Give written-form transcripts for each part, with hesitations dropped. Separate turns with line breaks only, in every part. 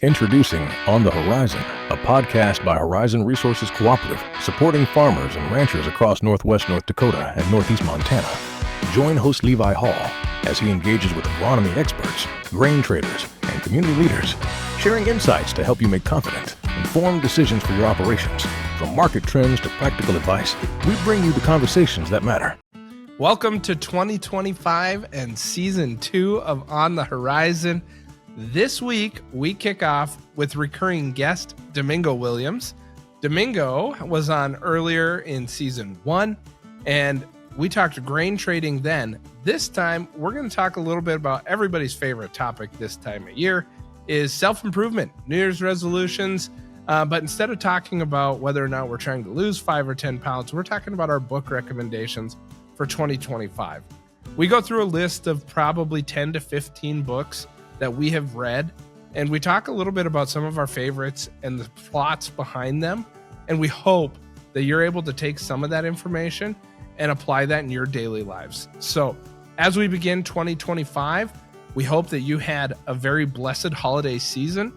Introducing On the Horizon, a podcast by Horizon Resources Cooperative, supporting farmers and ranchers across northwest North Dakota and northeast Montana. Join host Levi Hall as he engages with agronomy experts, grain traders, and community leaders, sharing insights to help you make confident, informed decisions for your operations. From market trends to practical advice, we bring you the conversations that matter.
Welcome to 2025 and Season 2 of On the Horizon. This week, we kick off with recurring guest Domingo Williams. Domingo was on earlier in Season 1, and we talked grain trading then. This time, we're going to talk a little bit about everybody's favorite topic this time of year is self-improvement, New Year's resolutions. But instead of talking about whether or not we're trying to lose 5 or 10 pounds, we're talking about our book recommendations for 2025. We go through a list of probably 10 to 15 books that we have read, and we talk a little bit about some of our favorites and the plots behind them, and we hope that you're able to take some of that information and apply that in your daily lives. So as we begin 2025, we hope that you had a very blessed holiday season,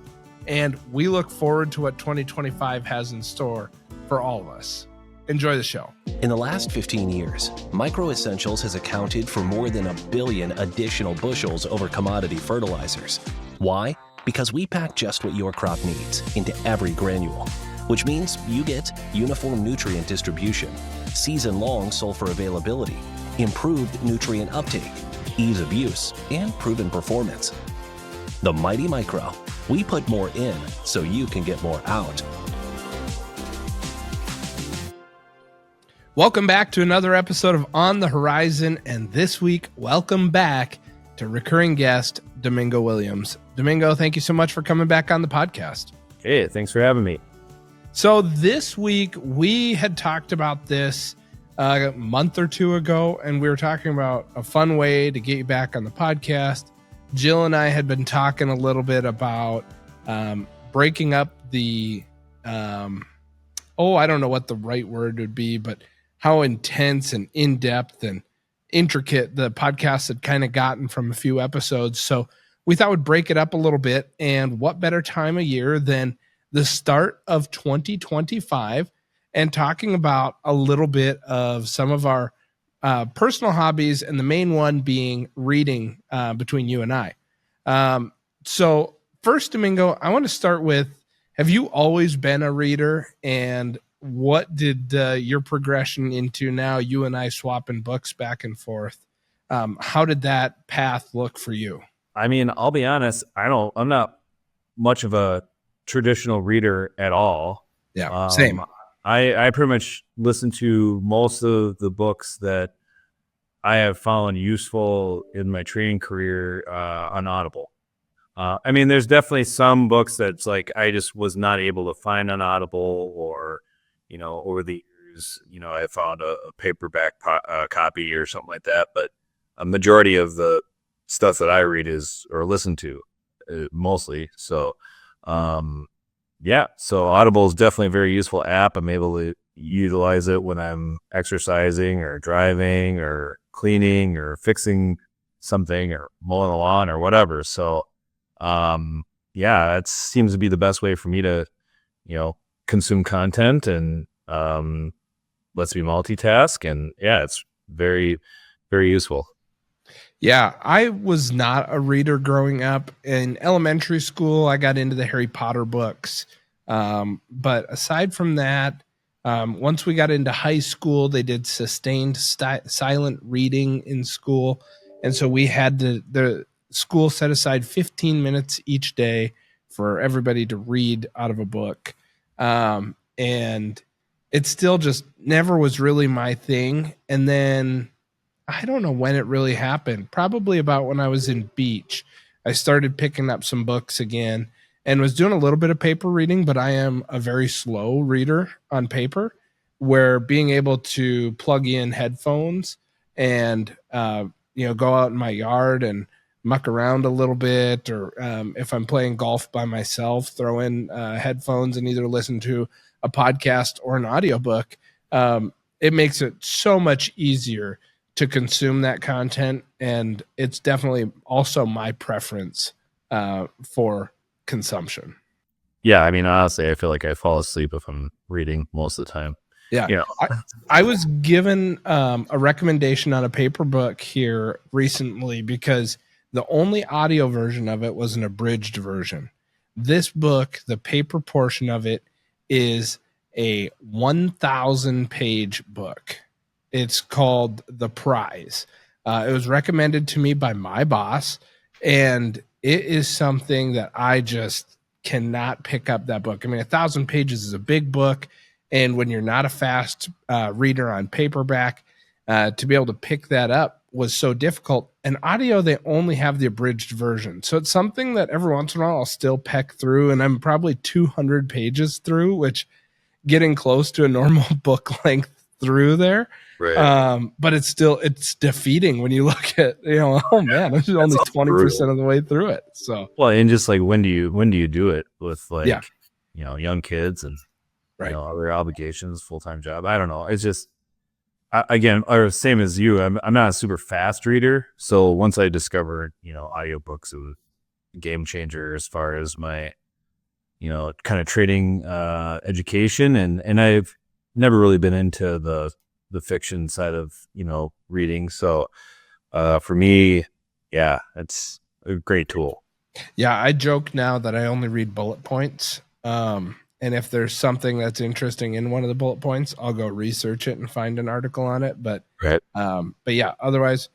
and we look forward to what 2025 has in store for all of us. Enjoy the show.
In the last 15 years, Micro Essentials has accounted for more than 1 billion additional bushels over commodity fertilizers. Why? Because we pack just what your crop needs into every granule, which means you get uniform nutrient distribution, season-long sulfur availability, improved nutrient uptake, ease of use, and proven performance. The Mighty Micro. We put more in so you can get more out.
Welcome back to another episode of On the Horizon, and this week, welcome back to recurring guest Domingo Williams. Domingo, thank you so much for coming back on the podcast.
Hey, thanks for having me.
So this week, we had talked about this a month or two ago, and we were talking about a fun way to get you back on the podcast. Jill and I had been talking a little bit about breaking up the, I don't know what the right word would be, but how intense and in-depth and intricate the podcast had kind of gotten from a few episodes. So we thought we'd break it up a little bit. And what better time of year than the start of 2025 and talking about a little bit of some of our personal hobbies, and the main one being reading between you and I. So first, Domingo, I want to start with, have you always been a reader, and what did your progression into now you and I swapping books back and forth? How did that path look for you?
I mean, I'll be honest, I'm not much of a traditional reader at all.
Yeah, same.
I pretty much listen to most of the books that I have found useful in my training career on Audible. I mean, there's definitely some books that's like I just was not able to find on Audible, or, you know, over the years, you know, I found a paperback copy or something like that. But a majority of the stuff that I read or listen to mostly. So, so Audible is definitely a very useful app. I'm able to utilize it when I'm exercising or driving or cleaning or fixing something or mowing the lawn or whatever. So, it seems to be the best way for me to, consume content, and lets me multitask. And it's very, very useful.
Yeah, I was not a reader growing up. In elementary school, I got into the Harry Potter books. But aside from that, once we got into high school, they did sustained silent reading in school. And so we had the school set aside 15 minutes each day for everybody to read out of a book. And it still just never was really my thing. And then I don't know when it really happened. Probably about when I was in beach, I started picking up some books again and was doing a little bit of paper reading, but I am a very slow reader on paper, where being able to plug in headphones and, go out in my yard and muck around a little bit, or if I'm playing golf by myself, throw in headphones and either listen to a podcast or an audiobook. It makes it so much easier to consume that content. And it's definitely also my preference for consumption.
Yeah, I mean, honestly, I feel like I fall asleep if I'm reading most of the time.
Yeah.
You know.
I was given a recommendation on a paper book here recently because the only audio version of it was an abridged version. This book, the paper portion of it, is a 1,000 page book. It's called The Prize. It was recommended to me by my boss, and it is something that I just cannot pick up that book. I mean, 1,000 pages is a big book. And when you're not a fast reader on paperback, to be able to pick that up was so difficult. And audio, they only have the abridged version. So it's something that every once in a while I'll still peck through. And I'm probably 200 pages through, which getting close to a normal book length through there.
Right.
But it's defeating when you look at, oh man, I'm only 20% of the way through it. So,
well, and just like, when do you do it with like, young kids and,
right.
Other obligations, full-time job. I don't know. It's just, again, or same as you, I'm not a super fast reader. So once I discovered, audiobooks, it was a game changer as far as my, kind of trading education. And I've never really been into the fiction side of, reading. So for me, yeah, it's a great tool.
Yeah, I joke now that I only read bullet points. And if there's something that's interesting in one of the bullet points, I'll go research it and find an article on it. But yeah, otherwise,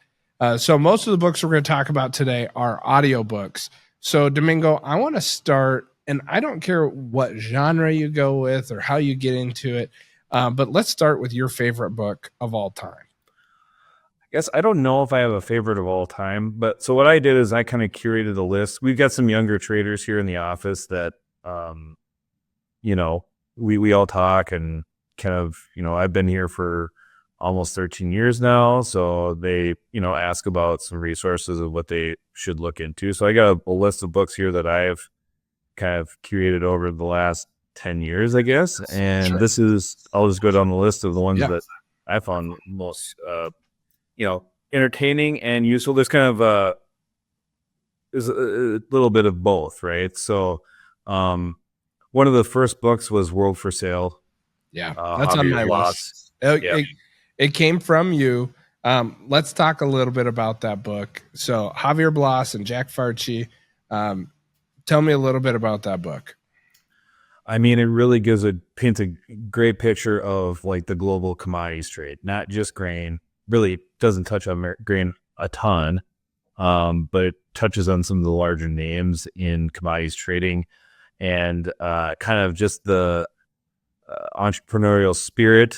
so most of the books we're going to talk about today are audiobooks. So Domingo, I want to start, and I don't care what genre you go with or how you get into it, but let's start with your favorite book of all time.
I guess I don't know if I have a favorite of all time, but so what I did is I kind of curated a list. We've got some younger traders here in the office that, we all talk and kind of, I've been here for almost 13 years now. So they, ask about some resources of what they should look into. So I got a list of books here that I've kind of curated over the last 10 years, I guess. And this is, I'll just go down the list of the ones that I found most, entertaining and useful. There's kind of there's a little bit of both, right? So, one of the first books was World for Sale.
Yeah, that's on my list. It came from you. Let's talk a little bit about that book. So Javier Blas and Jack Farchi, tell me a little bit about that book.
I mean, it really paints a great picture of like the global commodities trade, not just grain. Really doesn't touch on grain a ton, but it touches on some of the larger names in commodities trading. And kind of just the entrepreneurial spirit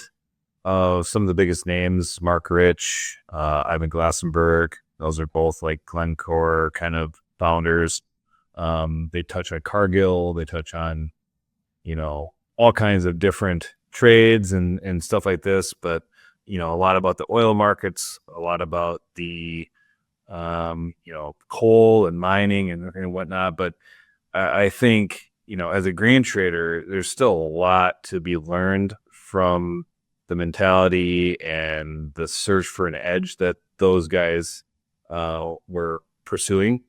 of some of the biggest names, Mark Rich, Ivan Glassenberg. Those are both like Glencore kind of founders. They touch on Cargill. They touch on, all kinds of different trades and stuff like this. But, a lot about the oil markets, a lot about the, coal and mining and whatnot. But I think, as a grain trader, there's still a lot to be learned from the mentality and the search for an edge that those guys were pursuing.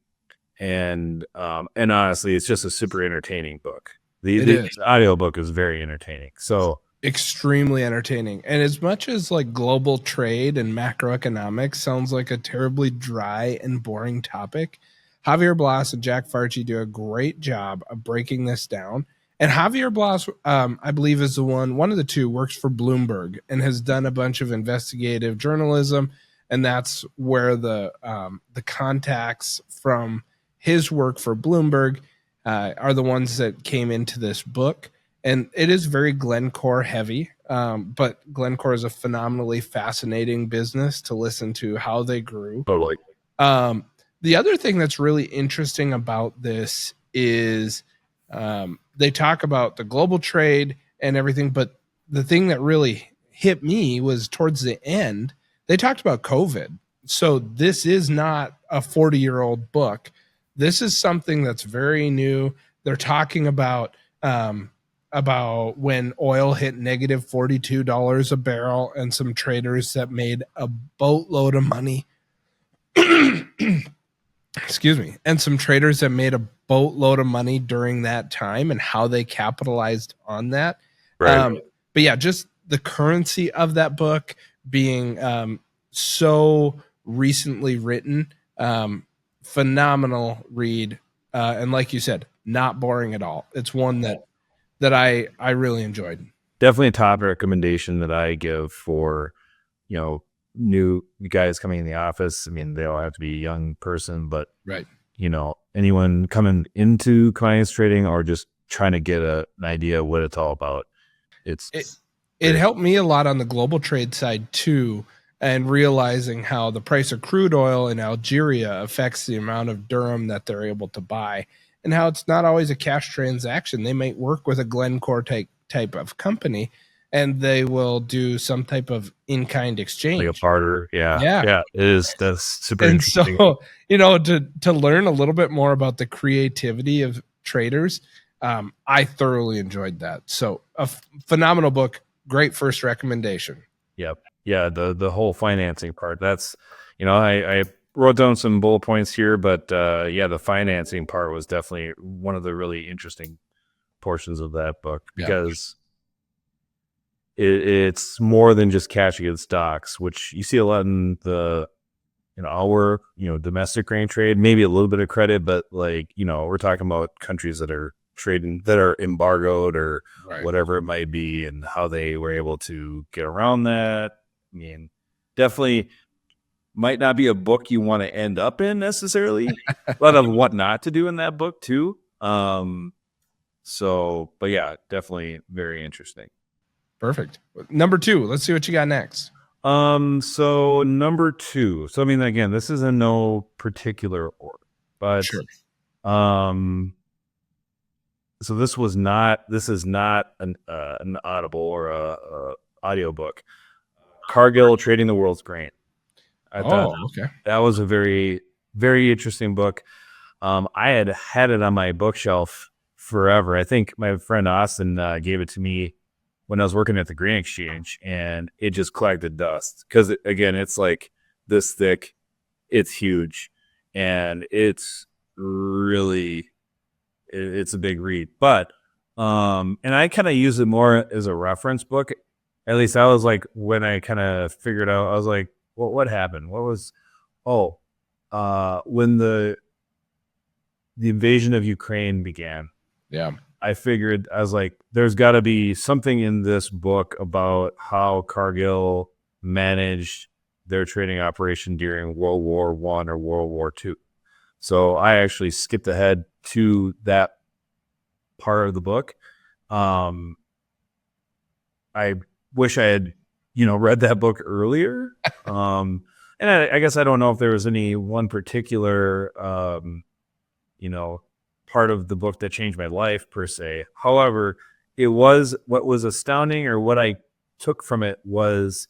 And honestly, it's just a super entertaining book. The audiobook is very entertaining. So
extremely entertaining. And as much as like global trade and macroeconomics sounds like a terribly dry and boring topic, Javier Blas and Jack Farchi do a great job of breaking this down. And Javier Blas, I believe, is one of the two, works for Bloomberg and has done a bunch of investigative journalism. And that's where the contacts from his work for Bloomberg are the ones that came into this book. And it is very Glencore heavy, but Glencore is a phenomenally fascinating business to listen to how they grew.
Totally.
The other thing that's really interesting about this is they talk about the global trade and everything, but the thing that really hit me was towards the end, they talked about COVID. So this is not a 40-year-old book. This is something that's very new. They're talking about when oil hit negative $42 a barrel and some traders that made a boatload of money excuse me, and some traders that made a boatload of money during that time and how they capitalized on that.
Right.
But yeah, just the currency of that book being so recently written, phenomenal read. And like you said, not boring at all. It's one that I really enjoyed.
Definitely a top recommendation that I give for, new guys coming in the office. I mean, they don't have to be a young person, but
Right.
Anyone coming into commodities trading or just trying to get an idea of what it's all about.
It helped me a lot on the global trade side too, and realizing how the price of crude oil in Algeria affects the amount of dirham that they're able to buy, and how it's not always a cash transaction. They might work with a Glencore type of company, and they will do some type of in-kind exchange.
Like a barter. Yeah.
Yeah.
It is. That's super
And
interesting.
so, to learn a little bit more about the creativity of traders, I thoroughly enjoyed that. So a phenomenal book. Great first recommendation.
Yep. Yeah. The whole financing part. That's, I wrote down some bullet points here, but the financing part was definitely one of the really interesting portions of that book because it's more than just cash against stocks, which you see a lot in the our domestic grain trade, maybe a little bit of credit, but we're talking about countries that are trading that are embargoed or whatever it might be, and how they were able to get around that. I mean, definitely might not be a book you want to end up in necessarily. A lot of what not to do in that book too. But yeah, definitely very interesting.
Perfect. Number 2, let's see what you got next.
So number 2. So I mean, again, this is in no particular order, but
Sure.
So this is not an Audible or a audio book. Cargill, Trading the World's Grain. I thought
okay.
that was a very, very interesting book. I had it on my bookshelf forever. I think my friend Austin gave it to me when I was working at the Grain Exchange, and it just collected dust because, again, it's like this thick, it's huge, and it's really, it's a big read. But, and I kind of use it more as a reference book. At least I was like, when I kind of figured out, I was like, what happened? When the invasion of Ukraine began.
Yeah.
I was like, there's got to be something in this book about how Cargill managed their trading operation during World War I or World War II. So I actually skipped ahead to that part of the book. I wish I had, read that book earlier. And I guess I don't know if there was any one particular, part of the book that changed my life per se. However, what was astounding, or what I took from it, was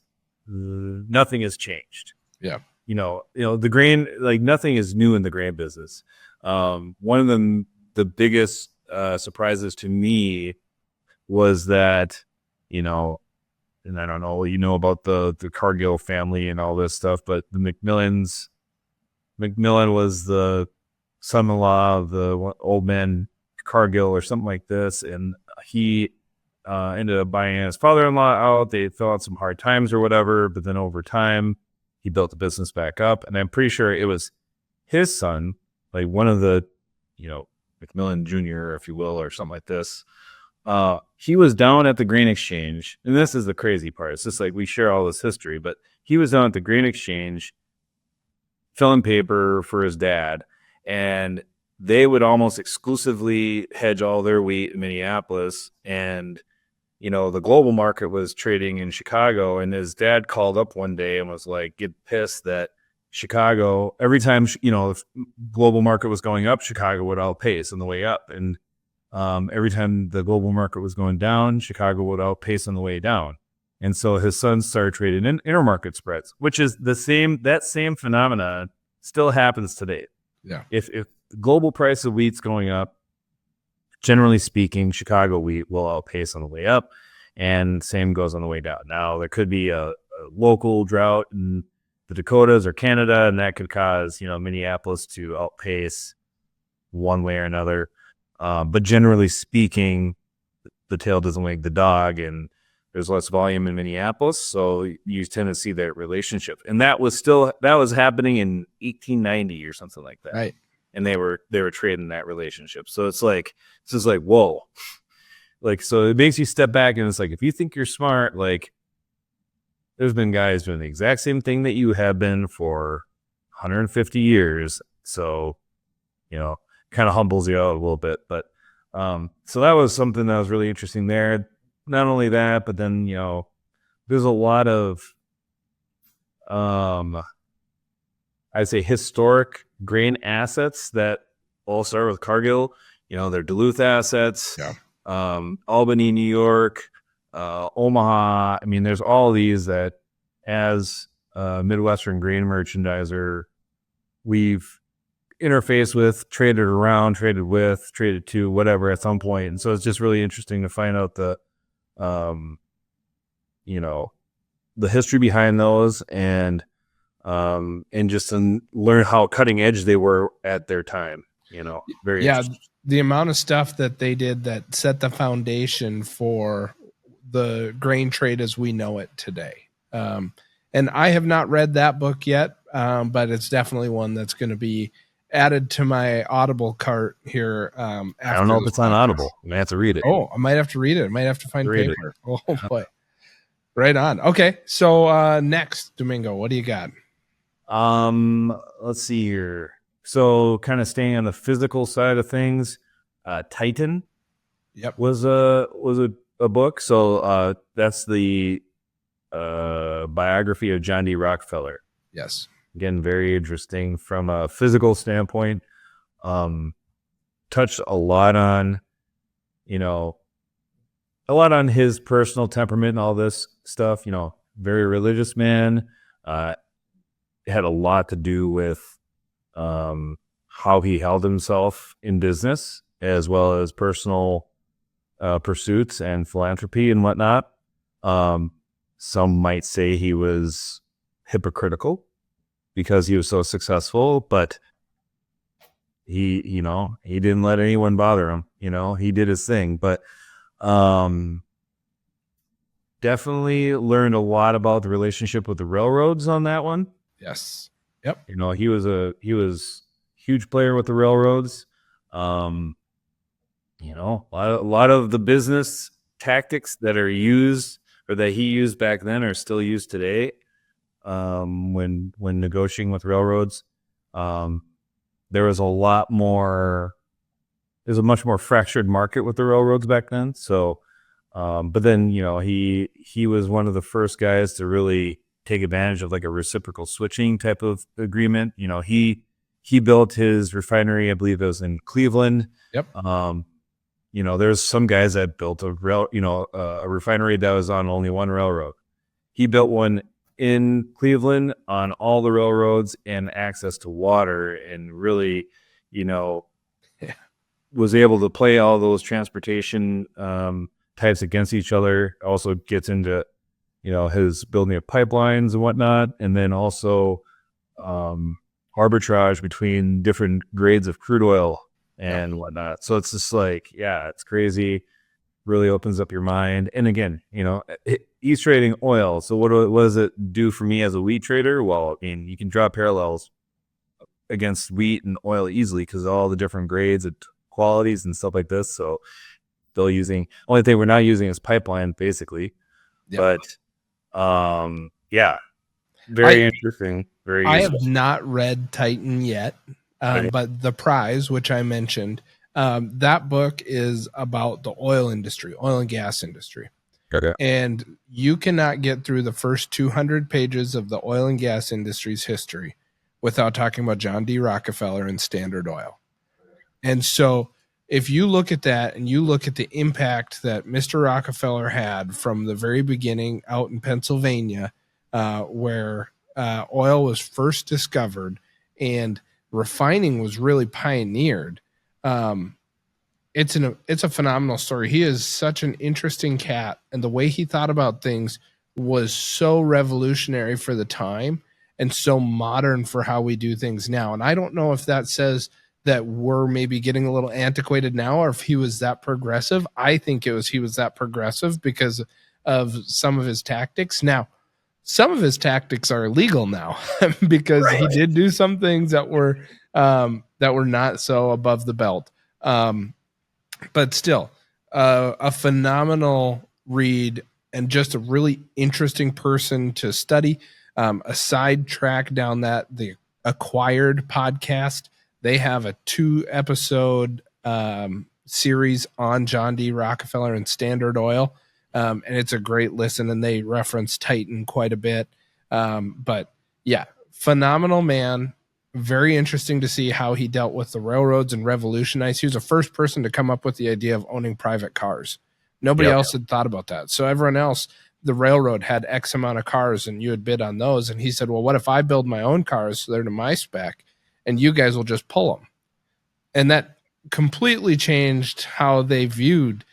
nothing has changed.
Yeah.
The grain, nothing is new in the grain business. One of the biggest surprises to me was that, and I don't know, about the Cargill family and all this stuff, but the Macmillan was the son-in-law of the old man Cargill or something like this, and he ended up buying his father-in-law out. They fell out some hard times or whatever, but then over time he built the business back up, and I'm pretty sure it was his son, like one of the Macmillan Jr., if you will, or something like this. He was down at the Grain Exchange, and this is the crazy part. It's just like we share all this history, but he was down at the Grain Exchange filling paper for his dad, and they would almost exclusively hedge all their wheat in Minneapolis. And, the global market was trading in Chicago. And his dad called up one day and was like, get pissed that Chicago, every time, if global market was going up, Chicago would outpace on the way up. And every time the global market was going down, Chicago would outpace on the way down. And so his son started trading in intermarket spreads, which is that same phenomenon still happens today.
Yeah.
If the global price of wheat's going up, generally speaking, Chicago wheat will outpace on the way up, and same goes on the way down. Now, there could be a local drought in the Dakotas or Canada, and that could cause, Minneapolis to outpace one way or another. But generally speaking, the tail doesn't wag the dog, and there's less volume in Minneapolis, so you tend to see that relationship. And that was happening in 1890 or something like that.
Right.
And they were trading that relationship. So it's like, this is like, whoa. Like, so it makes you step back, and it's like, if you think you're smart, like, there's been guys doing the exact same thing that you have been for 150 years. So, kind of humbles you out a little bit. But so that was something that was really interesting there. Not only that, but then, there's a lot of, I'd say, historic grain assets that all start with Cargill. They're Duluth assets, Albany, New York, Omaha. I mean, there's all these that, as a Midwestern grain merchandiser, we've interfaced with, traded around, traded with, traded to, whatever at some point. And so it's just really interesting to find out the history behind those, and just to learn how cutting edge they were at their time. Very interesting.
The amount of stuff that they did that set the foundation for the grain trade as we know it today. And I have not read that book yet, but it's definitely one that's going to be added to my Audible cart here.
I don't know if it's on Audible. I'm gonna have to read it.
Oh, I might have to read it. I might have to find paper. Oh boy. Right on. Okay. So next, Domingo, what do you got?
Let's see here. So kind of staying on the physical side of things, Titan was a book. So that's the biography of John D. Rockefeller.
Yes.
Again, very interesting from a physical standpoint. Touched a lot on, his personal temperament and all this stuff. Very religious man. It had a lot to do with how he held himself in business, as well as personal pursuits and philanthropy and whatnot. Some might say he was hypocritical because he was so successful, but he didn't let anyone bother him. He did his thing, but definitely learned a lot about the relationship with the railroads on that one.
Yes. Yep.
He was a huge player with the railroads. A lot of the business tactics that are used, or that he used back then, are still used today. When negotiating with railroads, there was a much more fractured market with the railroads back then. So, but then, he was one of the first guys to really take advantage of like a reciprocal switching type of agreement. He built his refinery, I believe it was in Cleveland.
Yep.
There's some guys that built a refinery that was on only one railroad. He built one in Cleveland on all the railroads and access to water, and really, was able to play all those transportation types against each other. Also gets into, his building of pipelines and whatnot, and then also arbitrage between different grades of crude oil and whatnot. So it's just like, it's crazy. Really opens up your mind. And again, he's trading oil. So what does it do for me as a wheat trader? Well, I mean, you can draw parallels against wheat and oil easily because of all the different grades and qualities and stuff like this. So still using, only thing we're not using is pipeline, basically. Yep. But very interesting. Very
I
useful.
have not read Titan yet, but The Prize, which I mentioned, that book is about the oil industry, oil and gas industry.
Okay.
And you cannot get through the first 200 pages of the oil and gas industry's history without talking about John D. Rockefeller and Standard Oil. And so if you look at that and you look at the impact that Mr. Rockefeller had from the very beginning out in Pennsylvania, where oil was first discovered and refining was really pioneered, it's a phenomenal story. He is such an interesting cat, and the way he thought about things was so revolutionary for the time. and so modern for how we do things now. And I don't know if that says that we're maybe getting a little antiquated now, or if he was that progressive. I think he was that progressive because of some of his tactics. Now, some of his tactics are illegal now because he did do some things that were not so above the belt. But still, a phenomenal read and just a really interesting person to study. A side track down the Acquired podcast. They have a 2-episode series on John D. Rockefeller and Standard Oil. And it's a great listen, and they reference Titan quite a bit. But yeah, phenomenal man. Very interesting to see how he dealt with the railroads and revolutionized. He was the first person to come up with the idea of owning private cars. Nobody else had thought about that. So everyone else, the railroad had X amount of cars and you would bid on those. And he said, well, what if I build my own cars so they're to my spec and you guys will just pull them? And that completely changed how they viewed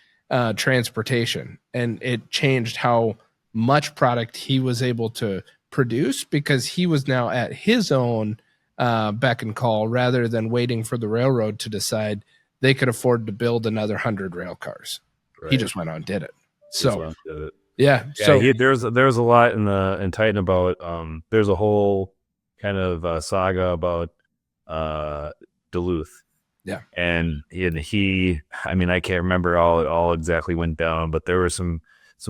transportation. And it changed how much product he was able to produce because he was now at his own beck and call rather than waiting for the railroad to decide they could afford to build another 100 rail cars. Right. He just went on and did it. So
there's a lot in Titan about there's a whole kind of saga about Duluth.
Yeah.
And he I mean, I can't remember all exactly went down, but there were some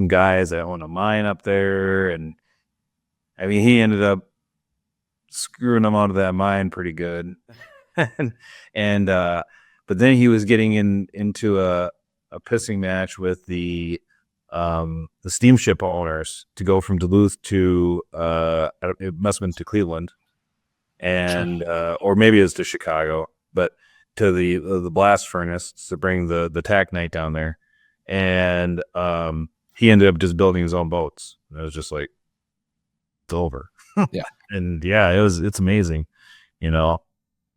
guys that owned a mine up there, and I mean he ended up screwing them out of that mine pretty good. and but then he was getting into a pissing match with the steamship owners to go from Duluth to it must have been to Cleveland, and or maybe it was to Chicago, but to the blast furnace to bring the tacknite down there, and he ended up just building his own boats. And it was just like, it's over.
Yeah.
And it's amazing,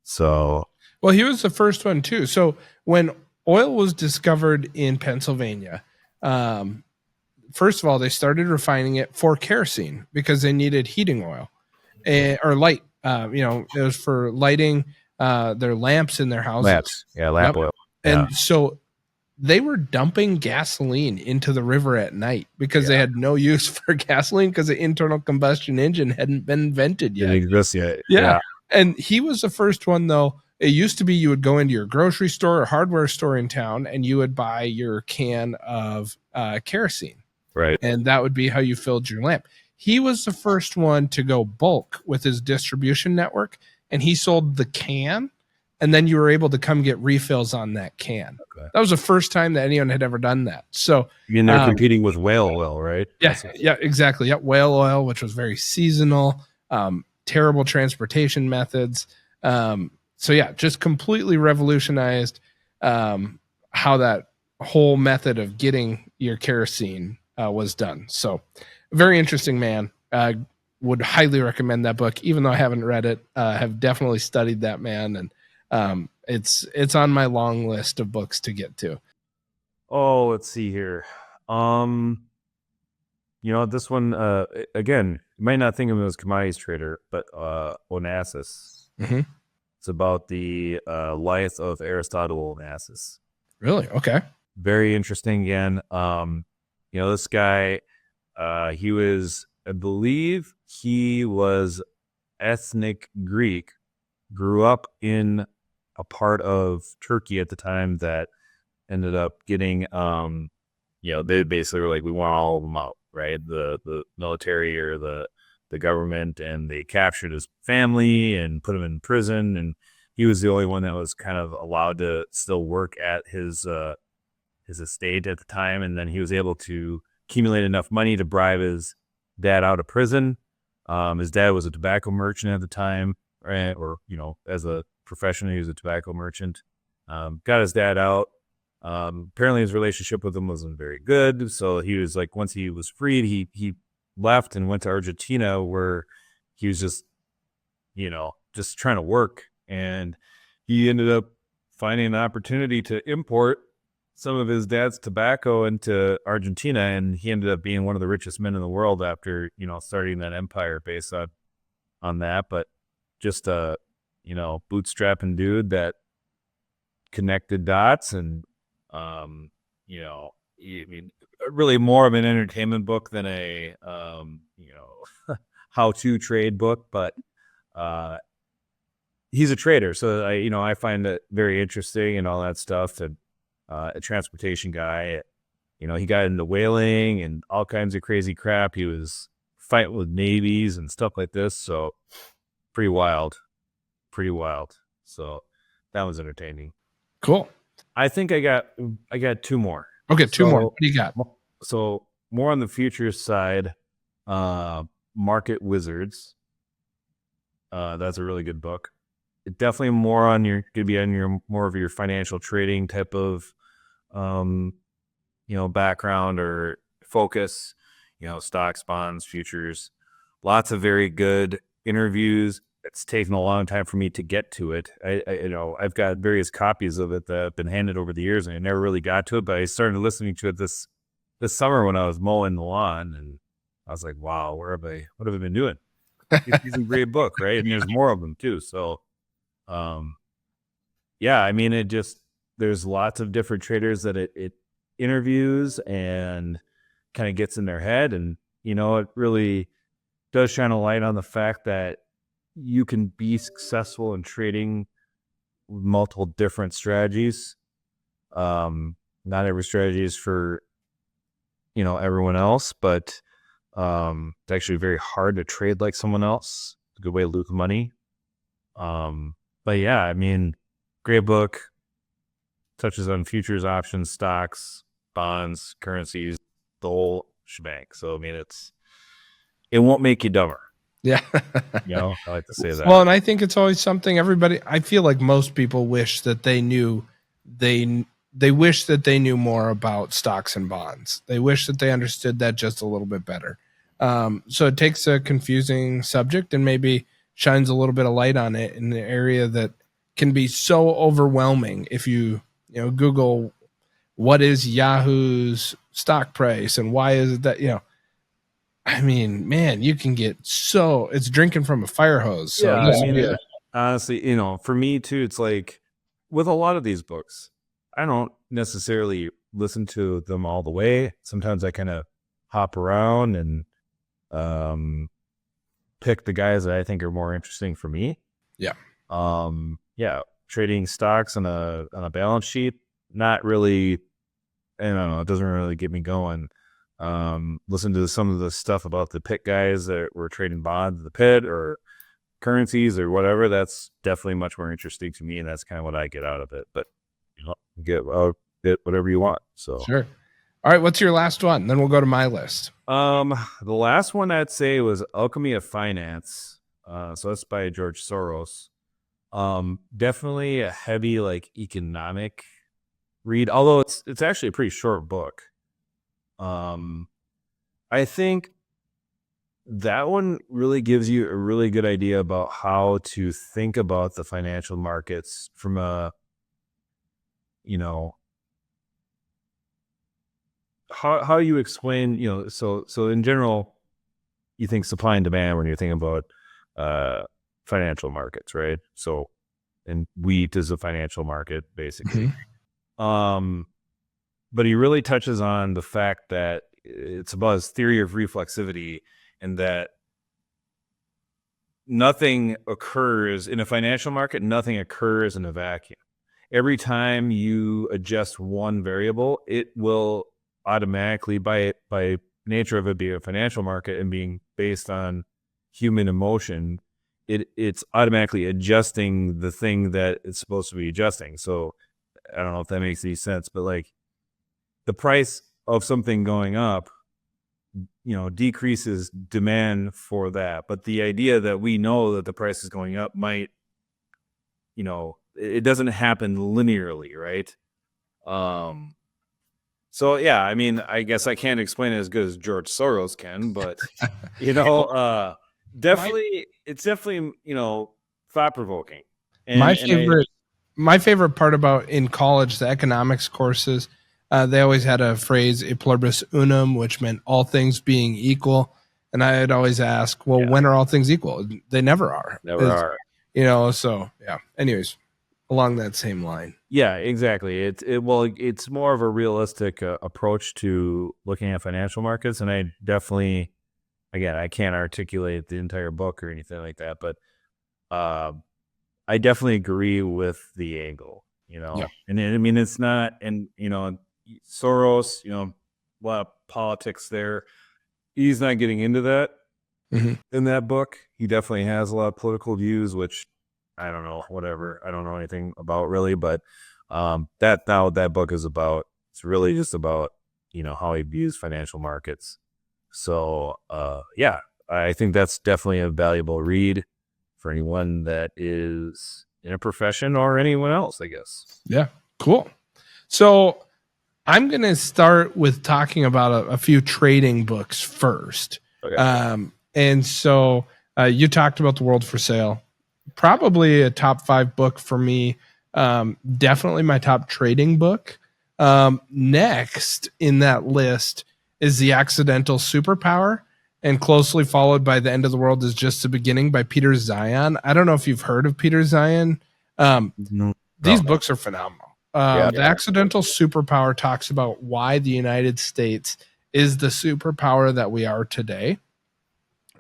so.
Well, he was the first one too. So when oil was discovered in Pennsylvania, first of all, they started refining it for kerosene because they needed heating oil or light. It was for lighting their lamps in their houses.
Lamps. Yeah, lamp oil.
And so they were dumping gasoline into the river at night because they had no use for gasoline because the internal combustion engine hadn't been invented yet.
It exists yet.
Yeah. And he was the first one, though. It used to be you would go into your grocery store or hardware store in town and you would buy your can of kerosene.
Right.
And that would be how you filled your lamp. He was the first one to go bulk with his distribution network, and he sold the can, and then you were able to come get refills on that can. Okay. That was the first time that anyone had ever done that. So
they're competing with whale oil, right?
Yeah, exactly. Yeah, whale oil, which was very seasonal, terrible transportation methods. So yeah, just completely revolutionized how that whole method of getting your kerosene was done. So very interesting man. Would highly recommend that book, even though I haven't read it. Have definitely studied that man, and it's on my long list of books to get to.
Oh, let's see here. This one again, you might not think of him as commodities trader, but Onassis.
Mm-hmm.
It's about the life of Aristotle Onassis.
Really? Okay.
Very interesting. Again, this guy, he was, I believe, he was ethnic Greek, grew up in a part of Turkey at the time that ended up getting, they basically were like, we want all of them out, right? The military or the government, and they captured his family and put him in prison, and he was the only one that was kind of allowed to still work at his estate at the time, and then he was able to accumulate enough money to bribe his dad out of prison. His dad was a tobacco merchant at the time, right? Or as a profession, he was a tobacco merchant. Got his dad out. Apparently his relationship with him wasn't very good, so he was like, once he was freed, he left and went to Argentina, where he was just trying to work, and he ended up finding an opportunity to import some of his dad's tobacco into Argentina, and he ended up being one of the richest men in the world after starting that empire based on that, but just a, bootstrapping dude that connected dots and, really more of an entertainment book than a, how-to trade book, but, he's a trader. So I find it very interesting and all that stuff. And, a transportation guy, he got into whaling and all kinds of crazy crap. He was fighting with navies and stuff like this. So pretty wild. So that was entertaining.
Cool.
I think I got two more.
Okay, two more. What do you got?
So more on the futures side, Market Wizards. That's a really good book. It definitely more on your more of your financial trading type of background or focus, stocks, bonds, futures. Lots of very good interviews. It's taken a long time for me to get to it. I've got various copies of it that have been handed over the years, and I never really got to it. But I started listening to it this summer when I was mowing the lawn, and I was like, "Wow, what have I been doing?" It's a great book, right? And there's more of them too. So, there's lots of different traders that it interviews and kind of gets in their head, and it really does shine a light on the fact that you can be successful in trading with multiple different strategies. Not every strategy is for, everyone else, but it's actually very hard to trade like someone else. It's a good way to lose money. But yeah, great book. Touches on futures, options, stocks, bonds, currencies, the whole shebang. So, it won't make you dumber.
Yeah.
I like to say that.
Well, and I think it's always something I feel like most people wish that they knew, they wish that they knew more about stocks and bonds. They wish that they understood that just a little bit better. So it takes a confusing subject and maybe shines a little bit of light on it in the area that can be so overwhelming. If you, Google what is Yahoo's stock price and why is it that, man, you can get it's drinking from a fire hose. So
honestly, for me too, it's like with a lot of these books, I don't necessarily listen to them all the way. Sometimes I kind of hop around and pick the guys that I think are more interesting for me.
Yeah.
Trading stocks on a balance sheet, not really, I don't know, it doesn't really get me going. Listen to some of the stuff about the pit guys that were trading bonds in the pit or currencies or whatever. That's definitely much more interesting to me, and that's kind of what I get out of it. But get whatever you want. So
sure. All right, what's your last one? Then we'll go to my list.
The last one I'd say was Alchemy of Finance. So that's by George Soros. Definitely a heavy economic read, although it's actually a pretty short book. I think that one really gives you a really good idea about how to think about the financial markets from a, how you explain, so in general, you think supply and demand when you're thinking about financial markets, right? So, and wheat is a financial market, basically.
Mm-hmm.
But he really touches on the fact that it's about his theory of reflexivity, and that nothing occurs in a financial market, nothing occurs in a vacuum. Every time you adjust one variable, it will automatically, by nature of it being a financial market and being based on human emotion, it's automatically adjusting the thing that it's supposed to be adjusting. So I don't know if that makes any sense, but the price of something going up, decreases demand for that. But the idea that we know that the price is going up might, it doesn't happen linearly, right? So yeah, I guess I can't explain it as good as George Soros can, but definitely, it's definitely, thought provoking.
My favorite part about in college, the economics courses, they always had a phrase, e pluribus unum, which meant all things being equal. And I'd always ask, well, when are all things equal? They never are.
Never are.
So yeah. Anyways, along that same line.
Yeah, exactly. It's more of a realistic approach to looking at financial markets, and I definitely, again, I can't articulate the entire book or anything like that, but I definitely agree with the angle,
Yeah.
And I mean, it's not, and Soros, a lot of politics there. He's not getting into that in that book. He definitely has a lot of political views, which I don't know, whatever. I don't know anything about really, but that book is about, it's really just about, how he views financial markets. So, yeah, I think that's definitely a valuable read for anyone that is in a profession or anyone else, I guess.
Yeah. Cool. So I'm going to start with talking about a few trading books first.
Okay.
And so you talked about The World for Sale, probably a top 5 book for me. Definitely my top trading book. Next in that list is The Accidental Superpower, and closely followed by The End of the World is Just the Beginning by Peter Zion. I don't know if you've heard of Peter Zion. These books are phenomenal. The Accidental Superpower talks about why the United States is the superpower that we are today.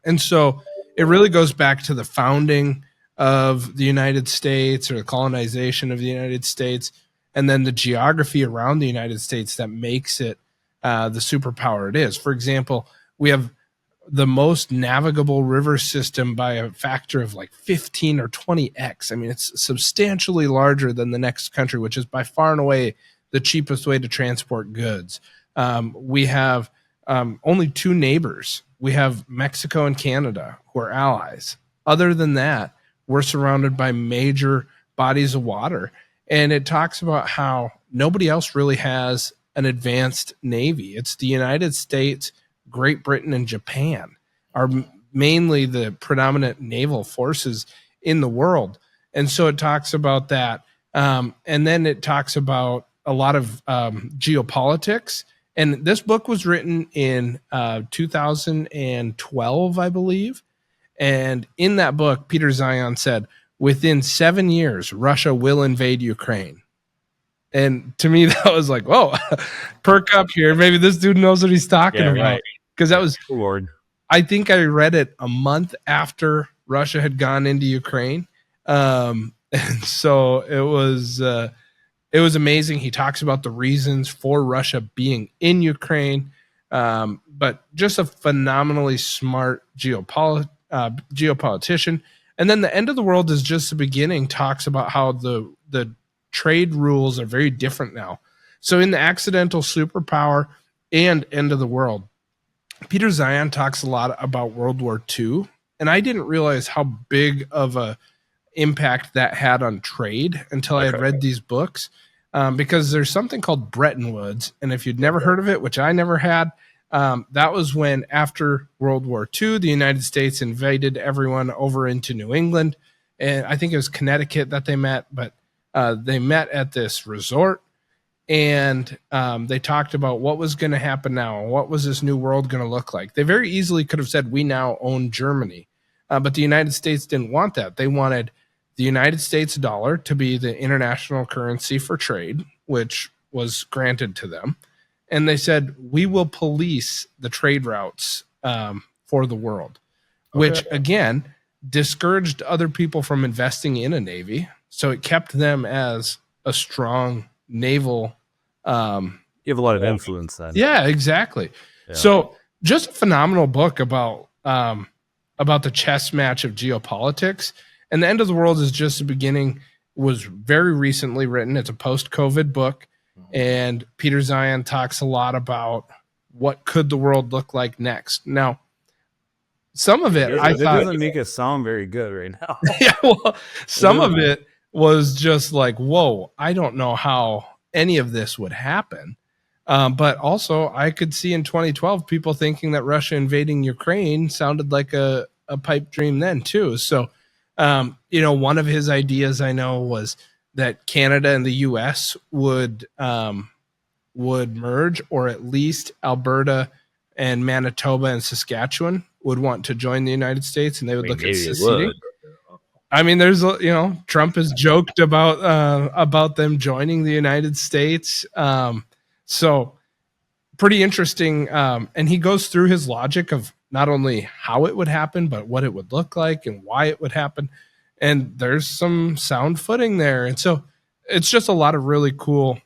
And so it really goes back to the founding of the United States, or the colonization of the United States, and then the geography around the United States that makes it the superpower it is. For example, we have the most navigable river system by a factor of like 15 or 20x. I mean, it's substantially larger than the next country, which is by far and away the cheapest way to transport goods. We have only 2 neighbors. We have Mexico and Canada, who are allies. Other than that, we're surrounded by major bodies of water. And it talks about how nobody else really has an advanced navy. It's the United States, Great Britain, and Japan are mainly the predominant naval forces in the world. And so it talks about that. And then it talks about a lot of geopolitics. And this book was written in 2012, I believe. And in that book, Peter Zion said, within 7 years, Russia will invade Ukraine. And to me, that was like, whoa, perk up here. Maybe this dude knows what he's talking about. Because that was, I think I read it a month after Russia had gone into Ukraine. And so it was amazing. He talks about the reasons for Russia being in Ukraine, but just a phenomenally smart geopolitician. And then The End of the World is Just the Beginning talks about how the trade rules are very different now. So in The Accidental Superpower and End of the World, Peter Zion talks a lot about World War II, and I didn't realize how big of a impact that had on trade until I had read these books, because there's something called Bretton Woods, and if you'd never heard of it, which I never had, that was when, after World War II, the United States invited everyone over into New England, and I think it was Connecticut that they met, but they met at this resort, and they talked about what was going to happen now, and what was this new world going to look like. They very easily could have said, we now own Germany, but the United States didn't want that. They wanted the United States dollar to be the international currency for trade, which was granted to them. And they said, we will police the trade routes for the world, which again discouraged other people from investing in a navy. So it kept them as a strong naval.
You have a lot of influence then.
Yeah, exactly. Yeah. So just a phenomenal book about the chess match of geopolitics. And The End of the World is Just the Beginning was very recently written. It's a post-COVID book. And Peter Zion talks a lot about what could the world look like next. Now, some of it, I thought,
doesn't make it sound very good right now.
Yeah, well, some of it was just like, whoa, I don't know how any of this would happen. But also, I could see in 2012 people thinking that Russia invading Ukraine sounded like a pipe dream then too. So, one of his ideas I know was that Canada and the U.S. would merge, or at least Alberta and Manitoba and Saskatchewan would want to join the United States, and they would look at
maybe it
seceding.
would.
I mean, there's, Trump has joked about them joining the United States. So pretty interesting. And he goes through his logic of not only how it would happen, but what it would look like and why it would happen. And there's some sound footing there. And so it's just a lot of really cool,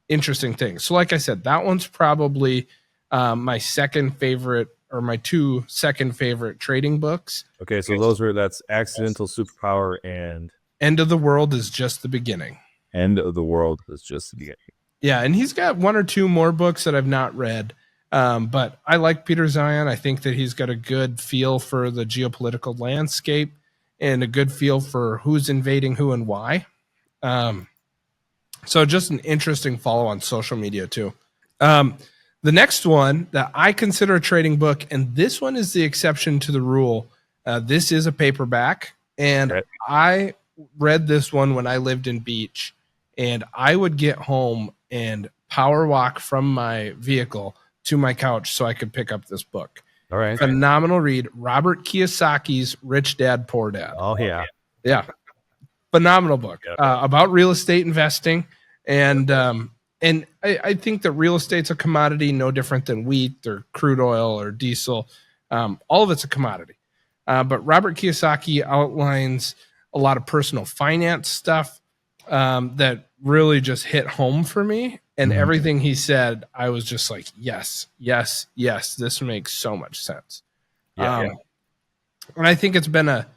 interesting things. So like I said, that one's probably my second favorite, or my 2 second favorite trading books.
Okay, so that's Accidental Superpower and
End of the World is Just the Beginning.
End of the World is Just the Beginning.
Yeah, and he's got 1 or 2 more books that I've not read. But I like Peter Zion. I think that he's got a good feel for the geopolitical landscape and a good feel for who's invading who and why. So just an interesting follow on social media too. The next one that I consider a trading book, and this one is the exception to the rule. This is a paperback, and
Okay.
I read this one when I lived in Beach, and I would get home and power walk from my vehicle to my couch so I could pick up this book.
All right.
Phenomenal read. Robert Kiyosaki's Rich Dad, Poor Dad.
Oh, yeah.
Yeah. Phenomenal book
Yep.
about real estate investing. And I think that real estate's a commodity no different than wheat or crude oil or diesel. All of it's a commodity. But Robert Kiyosaki outlines a lot of personal finance stuff that really just hit home for me. And everything he said, I was just like, yes, yes, yes, this makes so much sense.
Yeah.
And I think it's been a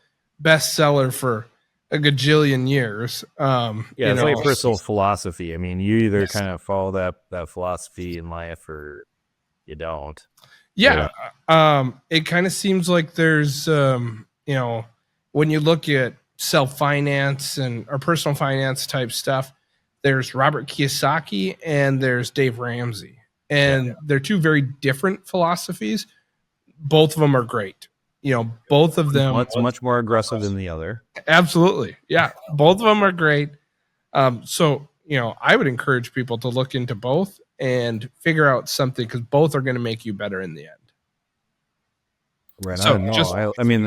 bestseller for a gajillion years.
It's like personal philosophy. I mean, you either kind of follow that philosophy in life or you don't.
Yeah. It kind of seems like there's, when you look at self-finance or personal finance type stuff, there's Robert Kiyosaki and there's Dave Ramsey. And they're 2 very different philosophies. Both of them are great. Both of them.
One's much more aggressive than the other.
Absolutely. Yeah. Both of them are great. So, I would encourage people to look into both and figure out something, because both are going to make you better in the end.
Right.
So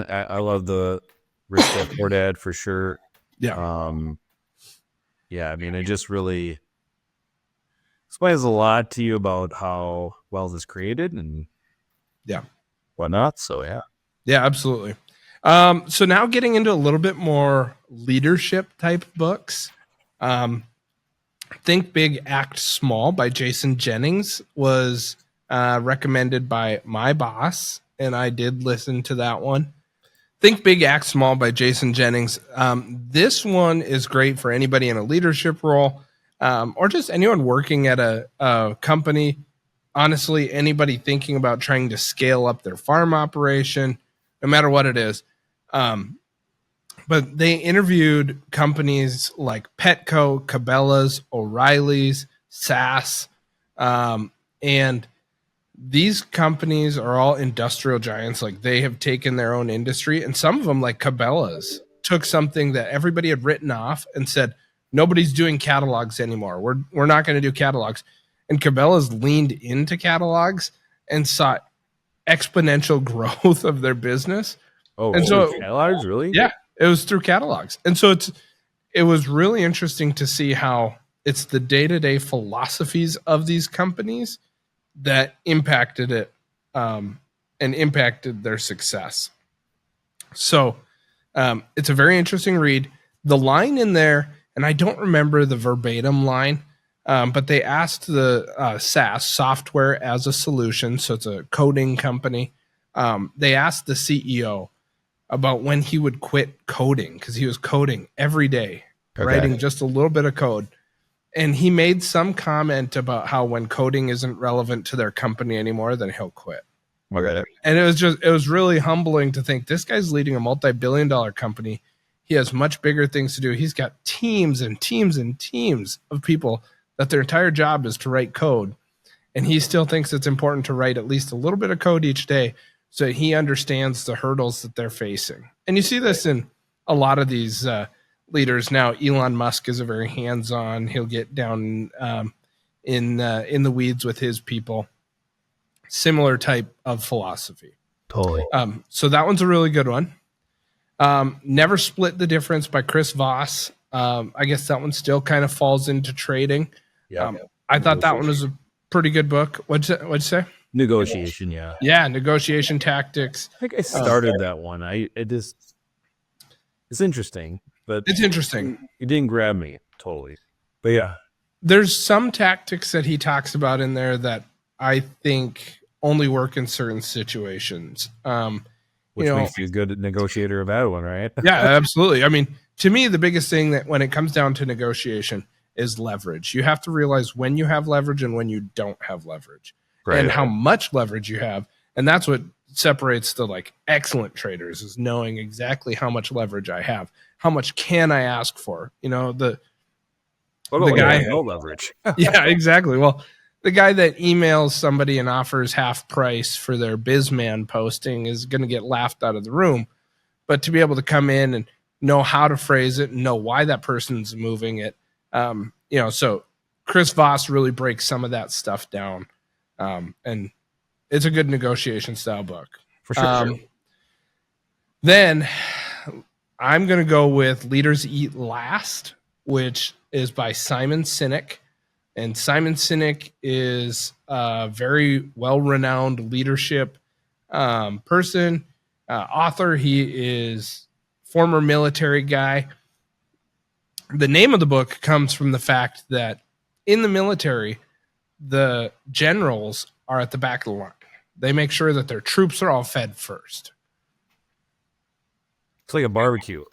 I love the Rich Dad Poor Dad for sure.
Yeah.
It just really explains a lot to you about how wealth is created and whatnot. So
Yeah, absolutely. So now getting into a little bit more leadership type books. Think Big, Act Small by Jason Jennings was recommended by my boss, and I did listen to that one. Think Big, Act Small by Jason Jennings. This one is great for anybody in a leadership role, or just anyone working at a company. Honestly, anybody thinking about trying to scale up their farm operation, no matter what it is. But they interviewed companies like Petco, Cabela's, O'Reilly's, SAS, and these companies are all industrial giants. Like, they have taken their own industry, and some of them, like Cabela's, took something that everybody had written off and said, nobody's doing catalogs anymore. We're not going to do catalogs. And Cabela's leaned into catalogs and saw exponential growth of their business.
Oh,
and so
catalogs, really?
Yeah, it was through catalogs. And so it was really interesting to see how it's the day-to-day philosophies of these companies that impacted it and impacted their success. So it's a very interesting read. The line in there, and I don't remember the verbatim line, but they asked the SAS, Software as a Solution, so it's a coding company. They asked the CEO about when he would quit coding, because he was coding every day, writing just a little bit of code. And he made some comment about how when coding isn't relevant to their company anymore, then he'll quit.
Okay.
And it was really humbling to think this guy's leading a multi-billion-dollar company. He has much bigger things to do. He's got teams and teams and teams of people that their entire job is to write code. And he still thinks it's important to write at least a little bit of code each day so he understands the hurdles that they're facing. And you see this in a lot of these leaders now. Elon Musk is a very hands-on. He'll get down in the weeds with his people. Similar type of philosophy.
Totally.
So that one's a really good one. Never Split the Difference by Chris Voss. I guess that one still kind of falls into trading.
Yeah.
I thought that one was a pretty good book. What'd you say?
Negotiation, yeah.
Yeah, negotiation tactics.
I think I started that one. It's interesting, but
It's interesting.
it didn't grab me totally. But yeah.
There's some tactics that he talks about in there that I think only work in certain situations.
Which makes you a good negotiator, a bad one, right?
Yeah, absolutely. I mean, to me, the biggest thing that when it comes down to negotiation is leverage. You have to realize when you have leverage and when you don't have leverage, and how much leverage you have. And that's what separates the like excellent traders, is knowing exactly how much leverage I have. How much can I ask for? The guy
no leverage.
yeah, exactly. Well, the guy that emails somebody and offers half price for their Bizman posting is going to get laughed out of the room. But to be able to come in and know how to phrase it and know why that person's moving it, so Chris Voss really breaks some of that stuff down. And it's a good negotiation style book.
For sure.
Then I'm going to go with Leaders Eat Last, which is by Simon Sinek. And Simon Sinek is a very well-renowned leadership person, author. He is former military guy. The name of the book comes from the fact that in the military, the generals are at the back of the line. They make sure that their troops are all fed first.
It's like a barbecue.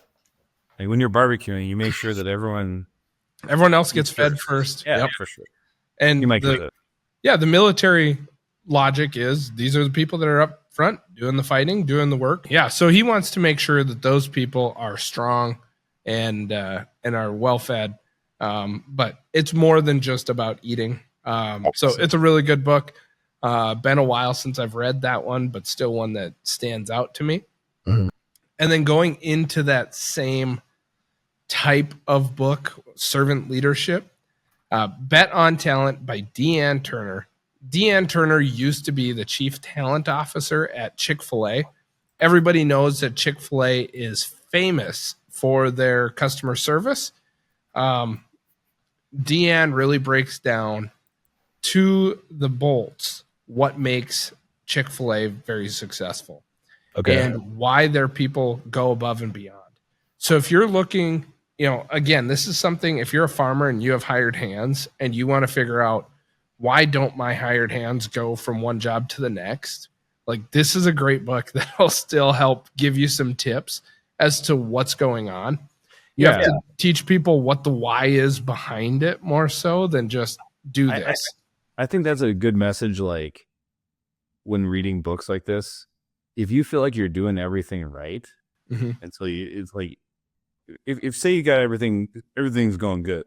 Like when you're barbecuing, you make sure that everyone
else gets fed first.
Yeah, for sure.
And
you might get it.
The military logic is these are the people that are up front doing the fighting, doing the work. Yeah, so he wants to make sure that those people are strong and are well fed. But it's more than just about eating. So it's a really good book. Been a while since I've read that one, but still one that stands out to me.
Mhm.
And then going into that same type of book, Servant Leadership, Bet on Talent by Deanne Turner. Deanne Turner used to be the chief talent officer at Chick-fil-A. Everybody knows that Chick-fil-A is famous for their customer service. Deanne really breaks down to the bolts what makes Chick-fil-A very successful.
Okay.
And why their people go above and beyond. So if you're looking, again, this is something, if you're a farmer and you have hired hands and you want to figure out why don't my hired hands go from one job to the next, like this is a great book that'll still help give you some tips as to what's going on. You have to teach people what the why is behind it more so than just do this.
I think that's a good message. Like when reading books like this, if you feel like you're doing everything right, and so it's like, if say you got everything's going good,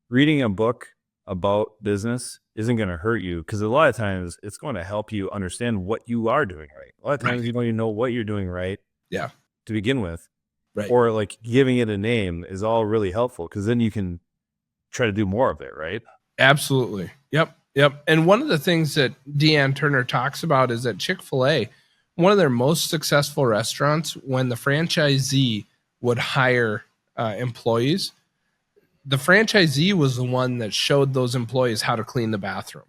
reading a book about business isn't going to hurt you, because a lot of times it's going to help you understand what you are doing right. A lot of times you don't even know what you're doing right.
Yeah.
To begin with.
Right.
Or like giving it a name is all really helpful, because then you can try to do more of it, right?
Absolutely. Yep. And one of the things that Deanne Turner talks about is that Chick-fil-A, one of their most successful restaurants, when the franchisee would hire employees, the franchisee was the one that showed those employees how to clean the bathroom,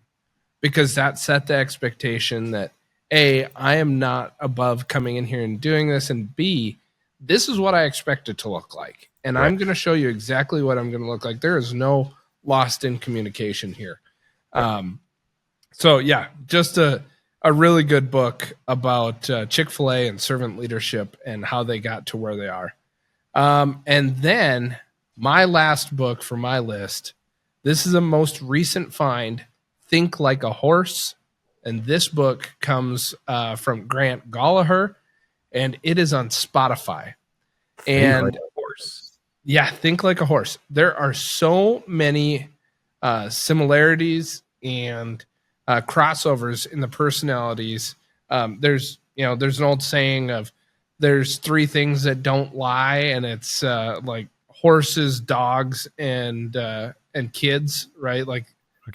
because that set the expectation that A, I am not above coming in here and doing this, and B, this is what I expect it to look like. And I'm going to show you exactly what I'm going to look like. There is no lost in communication here. Just a really good book about Chick-fil-A and servant leadership and how they got to where they are. And then my last book for my list, this is a most recent find, Think Like a Horse. And this book comes from Grant Gallagher, and it is on Spotify. And
Think Like a Horse.
Yeah, Think Like a Horse. There are so many similarities and crossovers in the personalities. There's an old saying of there's three things that don't lie, and it's like horses, dogs, and kids, right? Like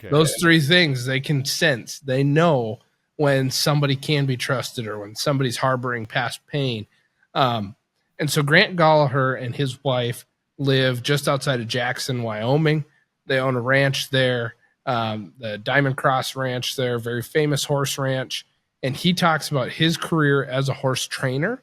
those three things they can sense. They know when somebody can be trusted or when somebody's harboring past pain. And so Grant Gallagher and his wife live just outside of Jackson, Wyoming. They own a ranch there, the Diamond Cross Ranch there, very famous horse ranch. And he talks about his career as a horse trainer.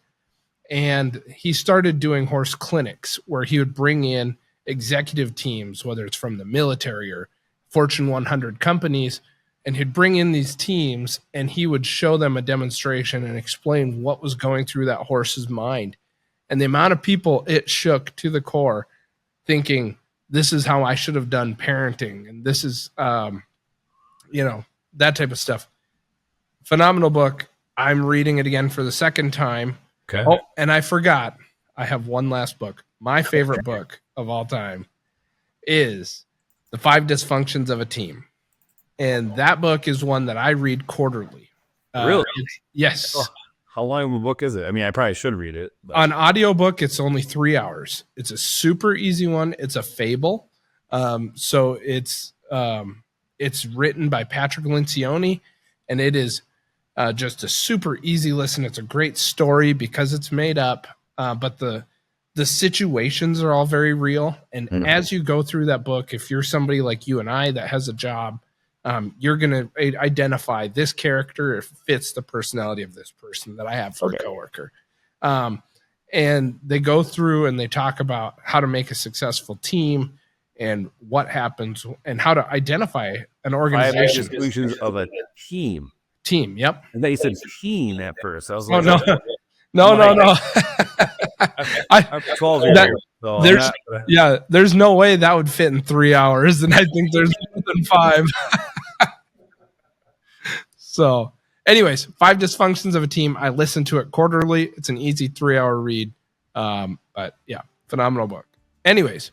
And he started doing horse clinics where he would bring in executive teams, whether it's from the military or Fortune 100 companies, and he'd bring in these teams and he would show them a demonstration and explain what was going through that horse's mind. And the amount of people it shook to the core thinking, this is how I should have done parenting. And this is, that type of stuff. Phenomenal book. I'm reading it again for the second time.
Okay.
Oh, and I forgot. I have one last book. My favorite book of all time is The 5 Dysfunctions of a Team. And that book is one that I read quarterly.
Really?
Yes.
Oh, how long of a book is it? I mean, I probably should read it. But.
On audiobook, it's only 3 hours. It's a super easy one. It's a fable. So it's written by Patrick Lencioni, and it is just a super easy listen. It's a great story because it's made up, but the situations are all very real. And as you go through that book, if you're somebody like you and I that has a job, you're going to identify this character if it fits the personality of this person that I have for a coworker. And they go through and they talk about how to make a successful team and what happens and how to identify an organization.
5 Dysfunctions of a team.
Team, yep.
And then you said teen at first. I was
Oh,
like,
no.
I'm 12 years old. So
there's no way that would fit in 3 hours, and I think there's more than 5. So, anyways, 5 Dysfunctions of a Team. I listen to it quarterly. It's an easy 3-hour read, but yeah, phenomenal book. Anyways,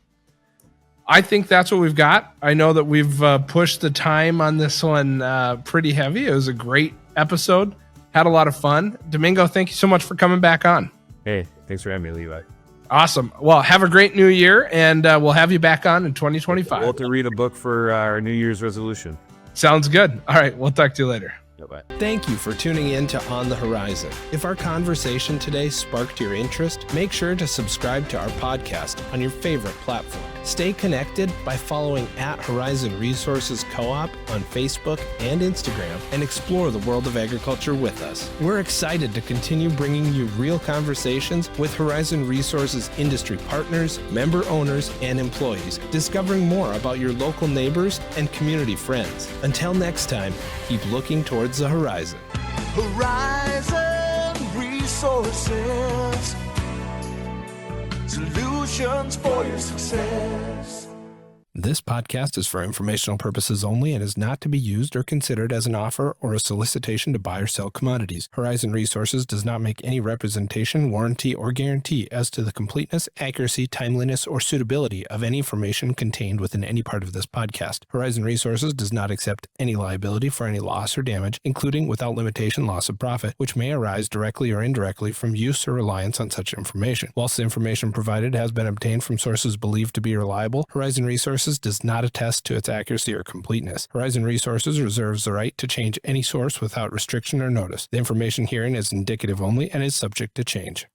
I think that's what we've got. I know that we've pushed the time on this one pretty heavy. It was a great episode. Had a lot of fun. Domingo, thank you so much for coming back on.
Hey, thanks for having me, Levi.
Awesome. Well, have a great new year, and we'll have you back on in 2025.
We'll have to read a book for our New Year's resolution.
Sounds good. All right. We'll talk to you later.
Bye.
Thank you for tuning in to On the Horizon. If our conversation today sparked your interest, make sure to subscribe to our podcast on your favorite platform. Stay connected by following @Horizon Resources Co-op on Facebook and Instagram and explore the world of agriculture with us. We're excited to continue bringing you real conversations with Horizon Resources industry partners, member owners, and employees, discovering more about your local neighbors and community friends. Until next time, keep looking towards the horizon.
Horizon Resources, solutions for your success.
This podcast is for informational purposes only and is not to be used or considered as an offer or a solicitation to buy or sell commodities. Horizon Resources does not make any representation, warranty, or guarantee as to the completeness, accuracy, timeliness, or suitability of any information contained within any part of this podcast. Horizon Resources does not accept any liability for any loss or damage, including without limitation loss of profit, which may arise directly or indirectly from use or reliance on such information. Whilst the information provided has been obtained from sources believed to be reliable, Horizon Resources does not attest to its accuracy or completeness. Horizon Resources reserves the right to change any source without restriction or notice. The information herein is indicative only and is subject to change.